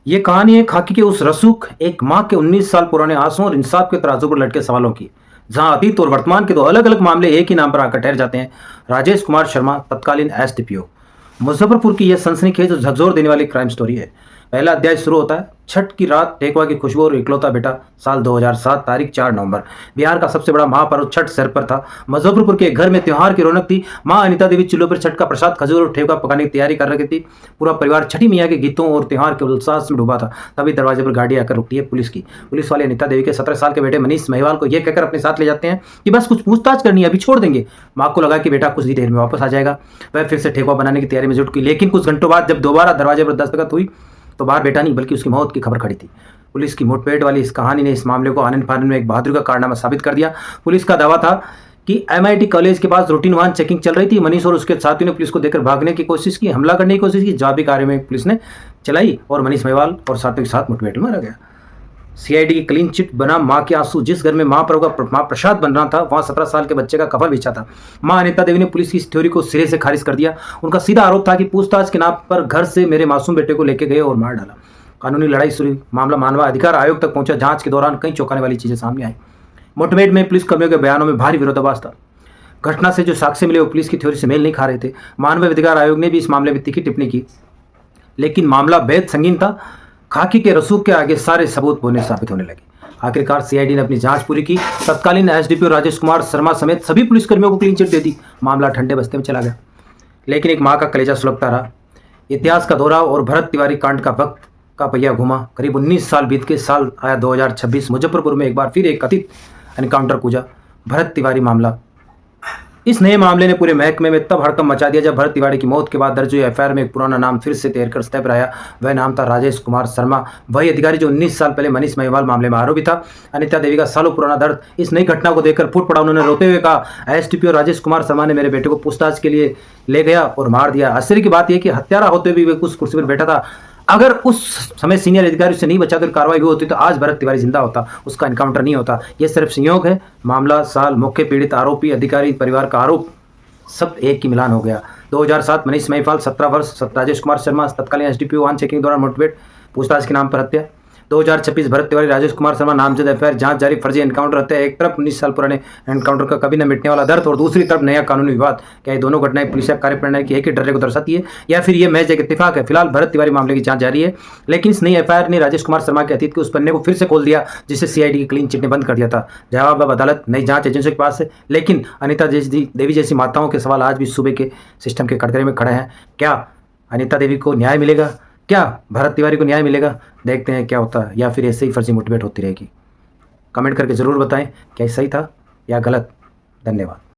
ये कहानी है खाकी के उस रसूख, एक माँ के 19 साल पुराने आंसुओं और इंसाफ के तराजू पर लटके सवालों की, जहां अतीत और वर्तमान के दो अलग अलग मामले एक ही नाम पर आकर ठहर जाते हैं। राजेश कुमार शर्मा, तत्कालीन एसडीपीओ मुजफ्फरपुर की यह सनसनीखेज और झकझोर देने वाली क्राइम स्टोरी है। पहला अध्याय शुरू होता है छठ की रात, ठेकुआ की खुशबू और इकलौता बेटा, साल 2007, तारीख 4 नवंबर। बिहार का सबसे बड़ा महापर्व छठ सर पर था। मुजफ्फरपुर के एक घर में त्योहार की रौनक थी। माँ अनिता देवी चूल्हों पर छठ का प्रसाद, खजूर और ठेकुआ पकाने की तैयारी कर रही थी। पूरा परिवार छठी मैया के गीतों और त्योहार के उत्साह में डूबा था। तभी दरवाजे पर गाड़ी आकर रुकती है पुलिस की। पुलिस वाले अनिता देवी के 17 साल के बेटे मनीष महिवाल को यह कहकर अपने साथ ले जाते हैं कि बस कुछ पूछताछ करनी है, अभी छोड़ देंगे। माँ को लगा कि बेटा कुछ ही देर में वापस आ जाएगा। वह फिर से ठेकुआ बनाने की तैयारी में जुट गई, लेकिन कुछ घंटों बाद जब दोबारा दरवाजे पर दस्तक हुई तो बाहर बेटा नहीं बल्कि उसकी मौत की खबर खड़ी थी। पुलिस की मुठभेड़ वाली इस कहानी ने इस मामले को आनन फानन में एक बहादुरी का कारनामा साबित कर दिया। पुलिस का दावा था कि एमआईटी कॉलेज के पास रूटीन वाहन चेकिंग चल रही थी। मनीष और उसके साथियों ने पुलिस को देखकर भागने की कोशिश की, हमला करने की कोशिश की। जवाबी कार्रवाई पुलिस ने चलाई और मनीष महिवाल और साथियों के साथ मुठभेड़ में मारा गया। सीआईडी की क्लीन चिट बना मां के आंसू। जिस घर में महाप्रभु का महाप्रसाद बन रहा था वहां 17 साल के बच्चे का कफन बिछा था। मां अनिता देवी ने पुलिस की इस थ्योरी को सिरे से खारिज कर दिया। उनका सीधा आरोप था कि पूछताछ के नाम पर घर से मेरे मासूम बेटे को लेके गए और मार डाला। कानूनी लड़ाई शुरू। मामला मानव अधिकार आयोग तक पहुंचा। जांच के दौरान कई चौंकाने वाली चीजें सामने आई। मुठभेड़ में पुलिस कर्मियों के बयानों में भारी विरोधाभास था। घटना से जो साक्ष्य मिले वो पुलिस की थ्योरी से मेल नहीं खा रहे थे। मानव अधिकार आयोग ने भी इस मामले में तीखी टिप्पणी की, लेकिन मामला बेहद संगीन था। खाकी के रसूख के आगे सारे सबूत बोने साबित होने लगे। आखिरकार सीआईडी ने अपनी जांच पूरी की। तत्कालीन एसडीपीओ राजेश कुमार शर्मा समेत सभी पुलिसकर्मियों को क्लीन चिट दे दी। मामला ठंडे बस्ते में चला गया, लेकिन एक मां का कलेजा सुलगता रहा। इतिहास का दोहराव और भरत तिवारी कांड का वक्त का पहिया घुमा। करीब 19 साल बीत के साल आया 2026। मुजफ्फरपुर में एक बार फिर एक कथित एनकाउंटर कूजा, भरत तिवारी मामला। इस नए मामले ने पूरे महकमे में तब हड़कंप मचा दिया जब भरत तिवारी की मौत के बाद दर्ज हुई एफआईआर में एक पुराना नाम फिर से तैरकर सतह पर आया। वह नाम था राजेश कुमार शर्मा, वही अधिकारी जो 19 साल पहले मनीष महिवाल मामले में आरोपी था। अनिता देवी का सालों पुराना दर्द इस नई घटना को देखकर फूट पड़ा। उन्होंने रोते हुए कहा, एसडीपीओ राजेश कुमार शर्मा ने मेरे बेटे को पूछताछ के लिए ले गया और मार दिया। आश्चर्य की बात यह कि हत्यारा होते हुए भी उस कुर्सी पर बैठा था। अगर उस समय सीनियर अधिकारी से नहीं बचाकर कार्रवाई हुई होती तो आज भरत तिवारी जिंदा होता, उसका एनकाउंटर नहीं होता। यह सिर्फ संयोग है। मामला, साल, मुख्य पीड़ित, आरोपी, अधिकारी, परिवार का आरोप, सब एक ही मिलान हो गया। 2007 मनीष महिवाल 17 वर्ष, राजेश कुमार शर्मा तत्कालीन एसडीपीओ वाहन चेकिंग दौरान मुठभेड़, पूछताछ के नाम पर हत्या। 2026 भरत तिवारी राजेश कुमार शर्मा नामजद एफआईआर, जांच जारी, फर्जी एनकाउंटर, हत्या। एक तरफ 19 साल पुराने एनकाउंटर का कभी न मिटने वाला दर्द और दूसरी तरफ नया कानूनी विवाद। क्या ये दोनों घटनाएं पुलिस कार्यप्रणाली की एक ही डर को दर्शाती है या फिर ये महज एक इत्तेफाक है? फिलहाल भरत तिवारी मामले की जांच जारी है, लेकिन इस नई एफआईआर ने राजेश कुमार शर्मा के अतीत के उस पन्ने को फिर से खोल दिया जिसे सीआईडी की क्लीन चिट ने बंद कर दिया था। जवाब अब अदालत, नई जांच एजेंसियों के पास है, लेकिन अनिता देवी जैसी माताओं के सवाल आज भी सूबे के सिस्टम के कटघरे में खड़े हैं। क्या अनिता देवी को न्याय मिलेगा? क्या भरत तिवारी को न्याय मिलेगा? देखते हैं क्या होता है, या फिर ऐसे ही फर्जी मुठभेड़ होती रहेगी। कमेंट करके ज़रूर बताएं क्या सही था या गलत। धन्यवाद।